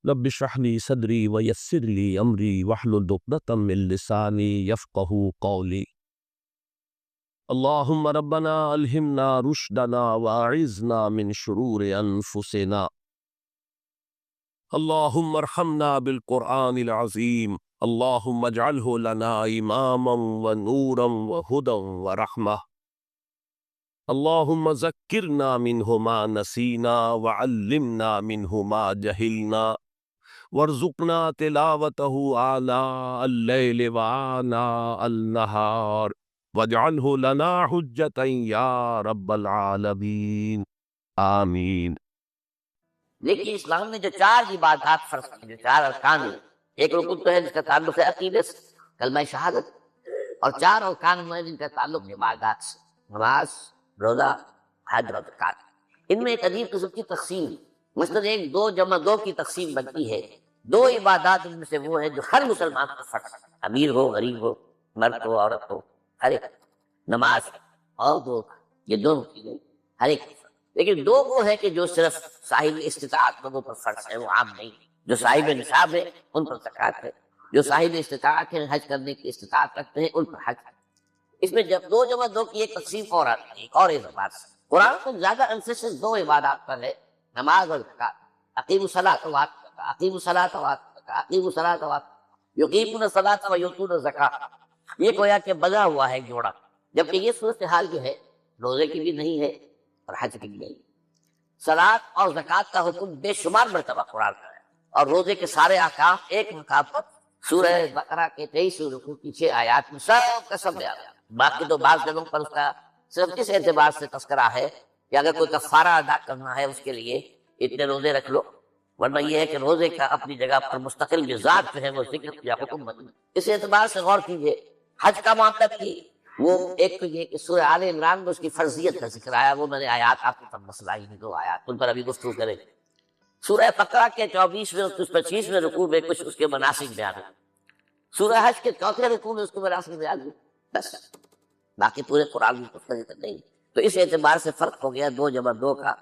رب اشرح لي صدري ويسر لي امري واحلل عقدة من لساني يفقهوا قولي. اللهم ربنا الهمنا رشدنا واعذنا من شرور انفسنا. اللهم ارحمنا بالقرآن العظيم. اللهم اجعله لنا اماما ونورا وهدى ورحمة. اللهم ذكرنا منه ما نسينا وعلمنا منه ما جهلنا وارزقنا تلاوته آناء الليل وآناء النهار واجعله لنا حجة يا رب العالمين آمین. لیکن اسلام نے جو چار عبادات فرض کی، جو چار ارکان ہیں، ایک رکن تو ہے جس کا تعلق ہے عقیدے سے، کلمہ شہادت، اور چار ارکان ہیں جن کا تعلق عبادات سے، نماز، روزہ، حج اور زکات۔ ان میں ایک عجیب قسم کی تقسیم، مثلاً 1 2 جمع 2 کی تقسیم بنتی ہے۔ 2 عبادات ان میں سے وہ ہیں جو ہر مسلمان کو فرض ہے، امیر ہو غریب ہو، مرد ہو عورت ہو، ہر ایک، نماز اور وہ، یہ دونوں چیزیں ہر ایک۔ لیکن 2 وہ ہے کہ جو صرف صاحب استطاعت لوگوں پر فرض ہے، وہ عام نہیں۔ جو صاحب نصاب ہے ان پر زکات ہے، جو صاحب استطاعت ہے، حج کرنے کی استطاعت رکھتے ہیں، ان پر حج ہے۔ اس میں جب 2 جمع 2 کی ایک تقسیم اور آتی ہے، ایک اور اعتبار سے قرآن میں زیادہ امفیسس 2 عبادات پر ہے، نماز اور زکات۔ اقیموا الصلاۃ وآتوا الزکاۃ، اقیموا الصلاۃ وآتوا الزکاۃ، اقیموا الصلاۃ وآتوا، یقیمون الصلاۃ ویؤتون الزکاۃ۔ یہ گویا کہ بنا ہوا ہے جوڑا، جبکہ یہ صورتحال جو ہے روزے کی بھی نہیں ہے اور حج کی بھی نہیں۔ صلاۃ اور زکوٰۃ کا حکم بے شمار مرتبہ قرآن کا ہے، اور روزے کے سارے احکام ایک مقام پر سورہ بقرہ کے 23 رکوع کی 6 آیات میں سب کا سب بیان ہے۔ باقی تو بعض جگہوں پر اس کا صرف اس اعتبار سے تذکرہ ہے کہ اگر کوئی کفارہ ادا کرنا ہے اس کے لیے اتنے روزے رکھ لو، ورنہ یہ ہے کہ روزے کا اپنی جگہ پر مستقل مزاج جو ہے وہ ذکر یا حکم بن۔ اس اعتبار سے غور کیجیے، حج کا معاملہ کی وہ ایک تو یہ کہ سورہ آل عمران میں اس کی فرضیت کا ذکر آیا، وہ میں نے آیات آپ کو مسئلہ ہی 2 آیات ان پر ابھی گفتگو کریں۔ سورہ بقرہ کے 24ویں اور 25ویں رکوع میں کچھ اس کے مناسک بیان ہیں، سورہ حج کے 4تھے رکوع میں اس کے مناسک بیان ہیں، بس باقی پورے قرآن میں کچھ نہیں۔ تو اس اعتبار سے فرق ہو گیا 2 جمع 2 کا۔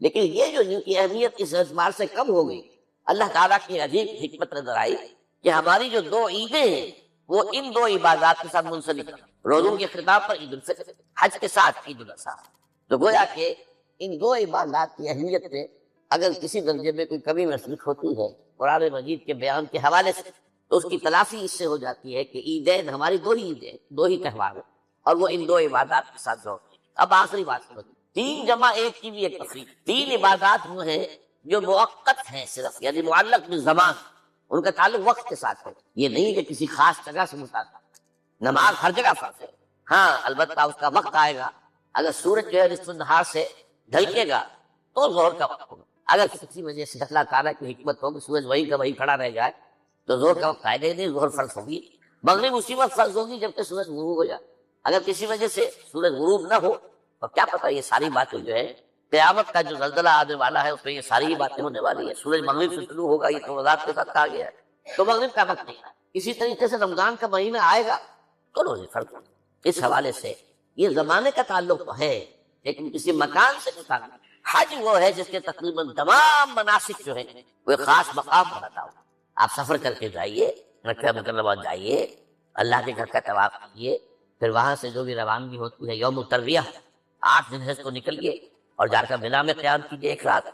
لیکن یہ جو ان کی اہمیت اس اعتبار سے کم ہو گئی، اللہ تعالیٰ کی عجیب حکمت نظر آئی کہ ہماری جو 2 عیدیں ہیں وہ ان 2 عبادات کے ساتھ منسلک ہیں۔ روزوں کے خطاب پر عید الفطر، حج کے ساتھ عید الاضحیٰ۔ تو گویا کہ ان 2 عبادات کی اہمیت میں اگر کسی درجے میں کوئی کمی محسوس ہوتی ہے قرآن مجید کے بیان کے حوالے سے، تو اس کی تلافی اس سے ہو جاتی ہے کہ عیدین ہماری 2 ہی عیدیں، 2 ہی تہوار ہیں، اور وہ ان 2 عبادات کے ساتھ جوڑ۔ اب آخری بات سمجھ، 3 جمع 1 کی بھی ایک تفریق۔ 3 عبادات وہ ہیں جو موقت ہیں صرف، یعنی معلق بالزمان، ان کا تعلق وقت کے ساتھ ہے، یہ نہیں کہ کسی خاص جگہ سے متعلق۔ نماز ہر جگہ فرض ہے، ہاں البتہ اس کا وقت آئے گا، اگر سورج جو ہے نصف النہار سے ڈھلکے گا تو ظہر کا وقت ہوگا، اگر کسی وجہ سے اللہ تعالیٰ کی حکمت ہو کہ سورج وہی کا وہی کھڑا رہ جائے تو ظہر کا وقت آئے گا، نہیں ظہر فرض ہوگی۔ مغرب اسی وقت فرض ہوگی جبکہ سورج غروب ہو جائے، اگر کسی وجہ سے سورج غروب نہ ہو تو کیا پتہ، یہ ساری باتیں جو ہے قیامت کا جو زلزلہ آنے والا ہے اس میں یہ ساری باتیں ہونے والی ہیں۔ سورج مغرب سے شروع ہوگا، یہ تو وضاحت کے ساتھ کہا گیا ہے، تو مغرب کا وقت نہیں ہے۔ اسی طریقے سے رمضان کا مہینہ آئے گا تو روزے فرض ہوں۔ اس حوالے سے یہ زمانے کا تعلق تو ہے لیکن کسی مکان سے نہیں تعلق۔ حج وہ ہے جس کے تقریباً تمام مناسک جو ہے وہ ایک خاص مقام پر عطا ہو۔ آپ سفر کر کے جائیے، مکہ مکرمہ جائیے، اللہ کے گھر کا طواف کیجیے، پھر وہاں سے جو بھی روانگی ہوتی ہے یوم الترویہ 8 ذی الحجہ کو نکلیے اور جا کر مینا میں قیام کیجیے 1 رات،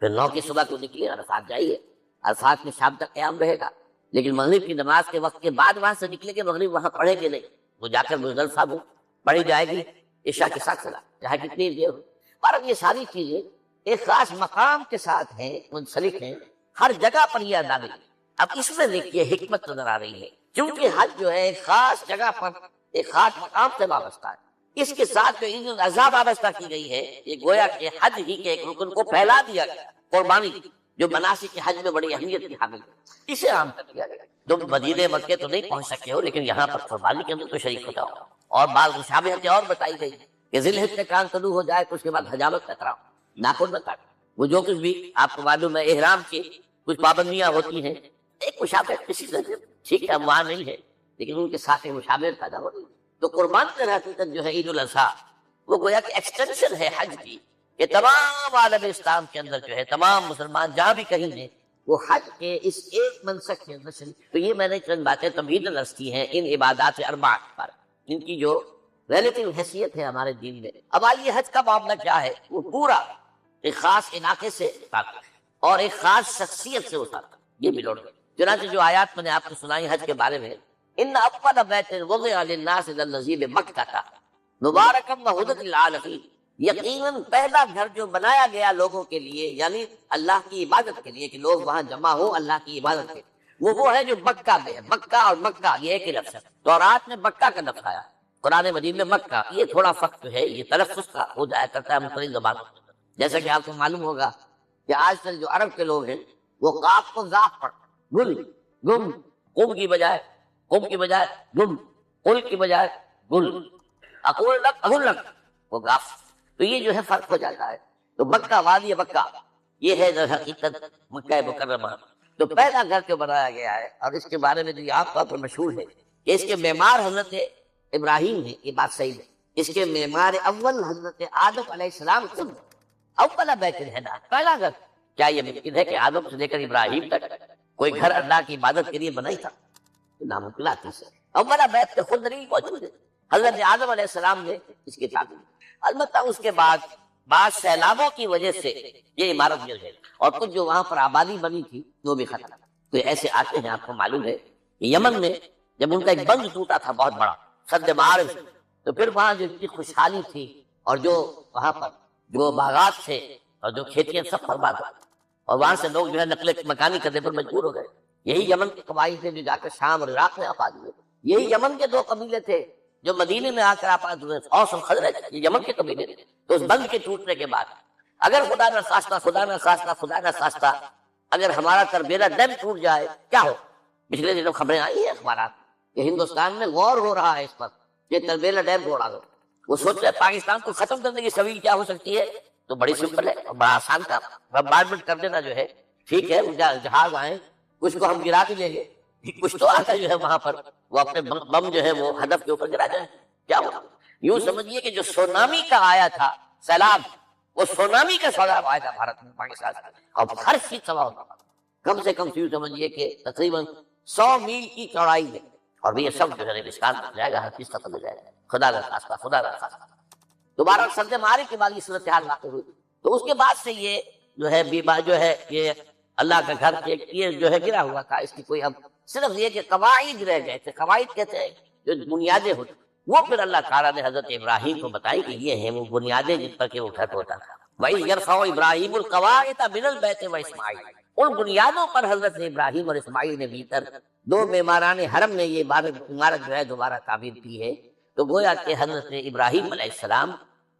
پھر 9 کی صبح کو نکلیے عرفات جائیے، عرفات میں شام تک قیام رہے گا، لیکن مغرب کی نماز کے وقت کے بعد وہاں سے نکلے گے، مغرب وہاں پڑھے گے نہیں، وہ جا کر مزدلفہ میں پڑھی جائے گی عشاء کے ساتھ چلا، چاہے کتنی دیر ہو۔ پر یہ ساری چیزیں ایک خاص مقام کے ساتھ ہیں، منسلک ہیں، ہر جگہ پر یہ ادا نہیں۔ اب اس میں دیکھیے حکمت نظر آ رہی ہے، کیونکہ حج جو ہے ایک خاص جگہ پر ایک خاص مقام سے وابستہ ہے، اس کے ساتھ جو عید الاضحیٰ وابستہ کی گئی ہے، یہ گویا کہ حج ہی کے ایک رکن کو پھیلا دیا گیا، قربانی جو مناسک حج میں بڑی اہمیت کی حامل ہے، اسے عام کر دیا گیا۔ تم مدینے مکے تو نہیں پہنچ سکے ہو لیکن یہاں پر قربانی کے اندر تو شریک ہو جاؤ۔ اور بعض مشابہتیں اور بتائی گئی کہ ذی الحجہ کا کام شروع ہو جائے تو اس کے بعد حجامت کا کراؤ، ناخن نہ کاٹو، وہ جو کچھ بھی آپ کو معلوم ہے احرام کی کچھ پابندیاں ہوتی ہیں، ایک مشابہت کسی طرح ٹھیک ہے وہاں نہیں ہے لیکن ان کے ساتھ ایک مشابہت پیدا ہو رہی ہے۔ تو قربان کی حقیقت جو ہے عید الاضحیٰ وہ گویا کہ ایکسٹینشن ہے حج کی، کہ تمام عالم اسلام کے اندر جو ہے تمام مسلمان جہاں بھی کہیں ہیں وہ حج کے اس ایک منسک کے اندر شریک۔ تو یہ میں نے چند باتیں تمہیداً عرض کی ہیں ان عبادات اربع پر، ان کی جو ریلیٹیو حیثیت ہے ہمارے دین میں۔ اب آئیے حج کا معاملہ کیا ہے، وہ پورا ایک خاص علاقے سے تعلق ہے اور ایک خاص شخصیت سے ہوتا ہے، یہ بھی لوٹ گئے۔ چنانچہ جو آیات میں نے آپ کو سنائی حج کے بارے میں، ان اول بیت وضع للناس للذی بمکہ مبارکا وہدی للعالمین، یقیناً پہلا گھر جو بنایا گیا لوگوں کے لیے، یعنی اللہ کی عبادت کے لیے، کہ لوگ وہاں جمع ہوں اللہ کی عبادت کے، وہ ہے جو مکہ میں ہے۔ مکہ اور مکہ یہ ایک ہی لفظ ہے، تورات میں مکہ کا لفظ آیا، قرآن مجید میں مکہ۔ یہ تھوڑا فرق جو ہے یہ تلفظ کا ہو جایا کرتا ہے مختلف زبانوں میں، جیسا کہ آپ کو معلوم ہوگا کہ آج کل جو عرب کے لوگ ہیں وہ قاف کو ذاف پڑھ، گل گم، قم کی بجائے گم، قل کی بجائے گل، اقول لک اقول لک، وہ گاف۔ تو یہ جو ہے فرق ہو جاتا ہے۔ تو مکہ، وادی مکہ، یہ ہے در حقیقت مکہ مکرمہ۔ تو پہلا گھر جو بنایا گیا ہے، اور اس کے بارے میں جو یہ عام طور پر مشہور ہے کہ اس کے معمار حضرت ابراہیم ہے، یہ بات صحیح ہے۔ اس کے معمار اول حضرت آدم علیہ السلام خود اول بیت ہے نا، پہلا گھر۔ کیا یہ ممکن ہے کہ آدم سے لے کر ابراہیم تک کوئی گھر اللہ کی عبادت کے لیے بنائی تھا؟ ناممکن سے اولا بیت کے خود نہیں موجود ہے، حضرت آدم علیہ السلام نے اس کی تعمیر۔ البتہ اس کے بعد بعض سیلابوں کی وجہ سے یہ عمارت گر گئی اور کچھ جو وہاں پر آبادی بنی تھی وہ بھی ختم۔ تو ایسے آتے ہیں، آپ کو معلوم ہے یمن میں جب ان کا ایک بند ٹوٹا تھا بہت بڑا سد معارف، تو پھر وہاں جو اتنی خوشحالی تھی اور جو وہاں پر جو باغات تھے اور جو کھیتیاں سب برباد ہوئی، اور وہاں سے لوگ جو ہے نقل مکانی کرنے پر مجبور ہو گئے۔ یہی یمن کے قبائل تھے جو جا کر شام اور عراق میں آباد ہوئے۔ یہی یمن کے دو قبیلے تھے جو مدینے میں آ کر آباد ہوئے، اوس اور خزرج، یہ یمن کے قبیلے تھے۔ تو اس بند کے ٹوٹنے کے بعد اگر خدا نہ خواستہ اگر ہمارا تربیلا ڈیم ٹوٹ جائے کیا ہو؟ پچھلے دنوں خبریں آئی ہیں اخبارات کہ ہندوستان میں غور ہو رہا ہے اس پر کہ تربیلا ڈیم توڑا دو۔ وہ سوچ رہے پاکستان کو ختم کرنے کی سبیل کیا ہو سکتی ہے؟ تو بڑی سمپل ہے اور بڑا آسان کام، بمبارڈمنٹ کر دینا جو ہے، ٹھیک ہے، جہاز آئیں، کچھ کو ہم گرا کے لیں گے، کچھ تو آتا جو ہے وہاں پر وہ اپنے بم جو ہے وہ ہدف کے اوپر گرا جائیں، کیا ہوا؟ یوں سمجھیے کہ جو سونامی کا آیا تھا سیلاب، وہ سونامی کا سیلاب آیا تھا بھارت میں، پاکستان میں، اور ہر چیز تباہ ہوتا تھا۔ کم سے کم یوں سمجھیے کہ تقریباً 100 میل کی چوڑائی میں، اور یہ سب جو ہے ریگستان بن جائے گا، ہر چیز ختم ہو جائے گا، خدا نہ خواستہ۔ دوبارہ سد معارف کے بعد یہ صورتحال واقع ہوئی۔ تو اس کے بعد سے یہ جو ہے بیبا جو ہے یہ اللہ کا گھر یہ جو ہے گرا ہوا تھا، اس کی کوئی اب صرف یہ کہ قواعد رہ گئے تھے۔ قواعد کہتے ہیں جو بنیادیں ہوتی، وہ پھر اللہ تعالیٰ نے حضرت ابراہیم کو بتائی کہ یہ ہیں وہ بنیادیں جن پر کہ وہ گھر ہوتا تھا۔ وَإِذْ يَرْفَعُ إِبْرَاهِيمُ الْقَوَاعِدَ مِنَ الْبَيْتِ وَإِسْمَاعِيلُ، ان بنیادوں پر حضرت ابراہیم اور اسماعیل نے بھیتر دو معماران حرم نے یہ عمارت جو ہے دوبارہ تعمیر کی ہے۔ تو گویا کہ حضرت ابراہیم علیہ السلام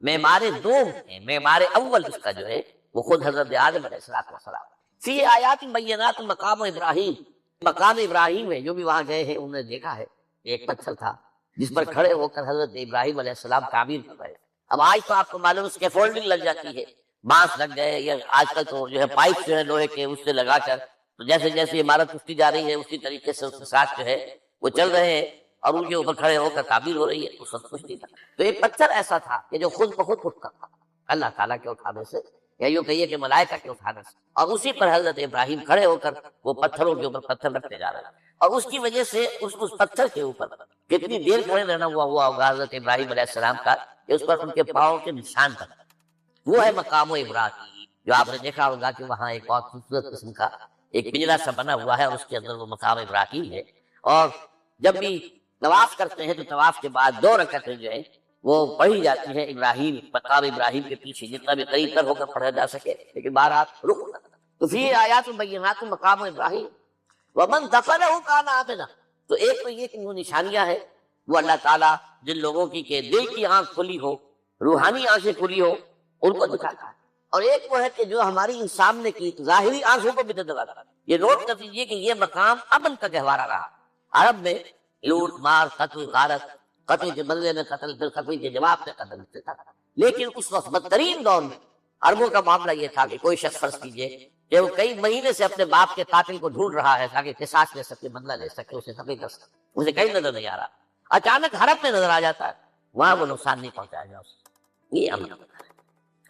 معمار دوم ہیں، معمار اول اس کا جو ہے وہ خود حضرت آدم علیہ السلام۔ فی آیات بینات مقام ابراہیم، مقام ابراہیم ہے، جو بھی وہاں گئے ہیں انہوں نے دیکھا ہے ایک پتھر تھا جس پر کھڑے ہو کر حضرت ابراہیم علیہ السلام تعمیر کر رہے۔ اب آج تو آپ کو معلوم اس کے فولڈنگ لگ جاتی ہے، بانس لگ گئے، یا آج کل تو جو ہے پائپ جو ہے لوہے کے اس سے لگا کر، تو جیسے جیسے عمارت اٹھتی جا رہی ہے اسی طریقے سے اس کے ساتھ جو ہے وہ چل رہے ہیں اور ان کے اوپر کھڑے ہو کر تعبیر ہو رہی ہے۔ اس وقت کچھ نہیں تھا، تو ایک پتھر ایسا تھا کہ جو خود بخود اٹھتا تھا اللہ تعالیٰ کے اٹھانے سے، یا یوں کہیے کہ ملائکہ کے اٹھانے سے، اور اسی پر حضرت ابراہیم کھڑے ہو کر وہ پتھروں کے اوپر پتھر رکھتے جا رہے ہیں۔ اور اس کی وجہ سے اس پتھر کے اوپر کتنی دیر کھڑے رہنا ہوا ہوگا حضرت ابراہیم علیہ السلام کا کہ اس پر ان کے پاؤں کے نشان تک۔ وہ ہے مقام ابراہیم، جو آپ نے دیکھا ہوگا کہ وہاں ایک بہت خوبصورت قسم کا ایک پنجرا سا بنا ہوا ہے اور اس کے اندر وہ مقام ابراہیم ہے۔ اور جب بھی طواف کرتے ہیں تو طواف کے بعد 2 رکعتیں جو ہے وہ پڑھی جاتی ہیں ابراہیم، مقام ابراہیم کے پیچھے، جتنا بھی قریب تر ہو کر پڑھا جا سکے، لیکن بار آپ رک۔ تو فی آیات بینات مقام ابراہیم ومن دخلہ کان آمنا، تو ایک تو یہ کہ وہ نشانیاں ہیں وہ اللہ تعالیٰ جن لوگوں کی کہ دل کی آنکھ کھلی ہو، روحانی آنکھیں کھلی ہو، ان کو دکھاتا ہے، اور ایک وہ ہے کہ جو ہماری سامنے کی ظاہری آنکھوں کو بھی دکھاتا ہے۔ یہ نوٹ کر دیجیے کہ یہ مقام امن کا گہوارہ رہا۔ عرب میں لوٹ مار، قتل غارت، قتل کے بدلے میں قتل، پھر قتل کے جواب میں قتل ہوتے تھا، لیکن اس وقت بدترین دور میں عربوں کا معاملہ یہ تھا کہ کوئی شخص فرض کیجیے کہ وہ کئی مہینے سے اپنے باپ کے قاتل کو ڈھونڈ رہا ہے تاکہ قصاص لے سکے، بدلہ لے سکے، اسے سبھی کر سکے، اسے کہیں نظر نہیں آ رہا، اچانک حرم میں نظر آ جاتا ہے، وہاں وہ نقصان نہیں پہنچایا جا اسے۔ یہ امن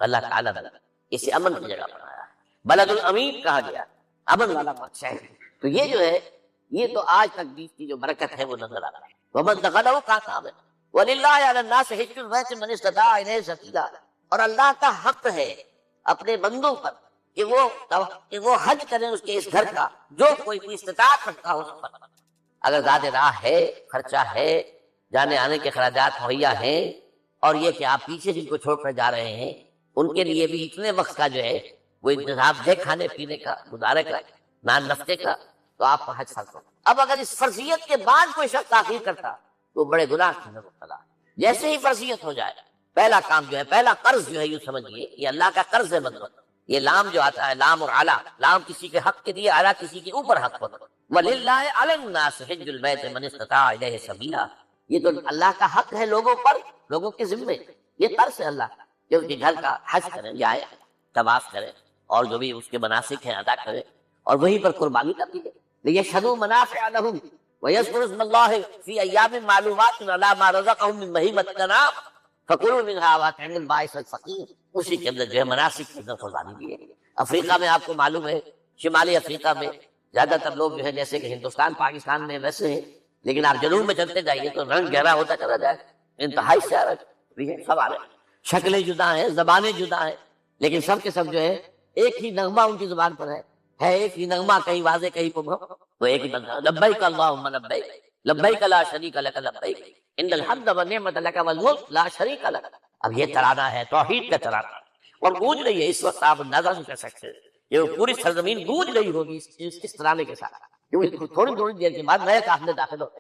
اللہ تعالیٰ نے اسے امن کی جگہ بنایا ہے، بلد الامین کہا گیا۔ امن والا بادشاہ ہے. تو یہ جو ہے یہ تو آج تک بیچ کی جو برکت ہے وہ نظر آ رہا ہے. ومن دخلہ کان آمن وللہ علی الناس حج البیت من استطاع الیہ سبیلا. اور اللہ کا حق ہے اپنے بندوں پر کہ وہ حج کریں اس کے اس گھر کا جو کوئی بھی استطاعت رکھتا ہو اس پر. اگر زیادہ راہ ہے، خرچہ ہے، جانے آنے کے اخراجات مہیا ہیں، اور یہ کہ آپ پیچھے جن کو چھوڑ کر جا رہے ہیں ان کے لیے بھی اتنے وقت کا جو ہے وہ انتظام ہے کھانے پینے کا، گزارے کا، نان نفتے کا، تو آپ کا حج فرض ہو. اب اگر اس فرضیت کے بعد کوئی شخص تاخیر کرتا تو بڑے گناہ کے اندر مبتلا. جیسے ہی فرضیت ہو جائے پہلا کام جو ہے، پہلا قرض جو ہے، یوں سمجھیے یہ اللہ کا قرض ہے. مطلب یہ لام جو آتا ہے، لام اور اعلیٰ، لام کسی کے حق کے لیے، اعلیٰ کسی کے اوپر حق پر. وَلِلَّهِ عَلَى النَّاسِ حِجُّ الْبَيْتِ مَنِ اسْتَطَاعَ إِلَيْهِ سَبِيلًا. یہ تو اللہ کا حق ہے لوگوں پر، لوگوں کے ذمے. یہ قرض ہے اللہ کا کہ اس کے گھر کا حج کریں، جائیں، طواف کریں، اور جو بھی اس کے مناسک ہیں ادا کریں، اور وہیں پر قربانی کرتی ہے. لِيَشْهَدُوا مَنَافِعَ لَهُمْ وَيَذْكُرُوا اسْمَ اللَّهِ فِي أَيَّامٍ مَّعْلُومَاتٍ عَلَىٰ مَا رَزَقَهُم مِّن بَهِيمَةِ الْأَنْعَامِ فَكُلُوا مِنْهَا وَأَطْعِمُوا الْبَائِسَ الْفَقِيرَ. اسی کے اندر جو ہے مناسک کے اندر قربانی دی ہے. افریقہ میں آپ کو معلوم ہے، شمالی افریقہ میں زیادہ تر لوگ جو ہے جیسے کہ ہندوستان پاکستان میں ویسے ہیں، لیکن آپ جنوب میں چلتے جائیے تو رنگ گہرا ہوتا چلا جائے، انتہائی سیارت بھی ہے، سب آ رہے ہیں، شکلیں جدا ہیں، زبانیں جدا ہیں، لیکن سب کے سب جو ہے ایک ہی نغمہ ان کی زبان پر ہے ایک ہی نغمہ، کہیں واضح کہیں مبہم، تو ایک ہی بندہ لبیک اللہم لبیک لبیک لا شریک لک لبیک ان الحمد والنعمت لک والملک لا شریک لک. اب یہ ترانہ ہے توحید کا ترانہ، اور گونج رہی ہے اس وقت. آپ اندازہ نہیں کر سکتے یہ پوری سرزمین گونج رہی ہوگی اس ترانے کے ساتھ، کیونکہ تھوڑی تھوڑی دیر کے بعد نئے قافلے داخل ہوتے ہیں.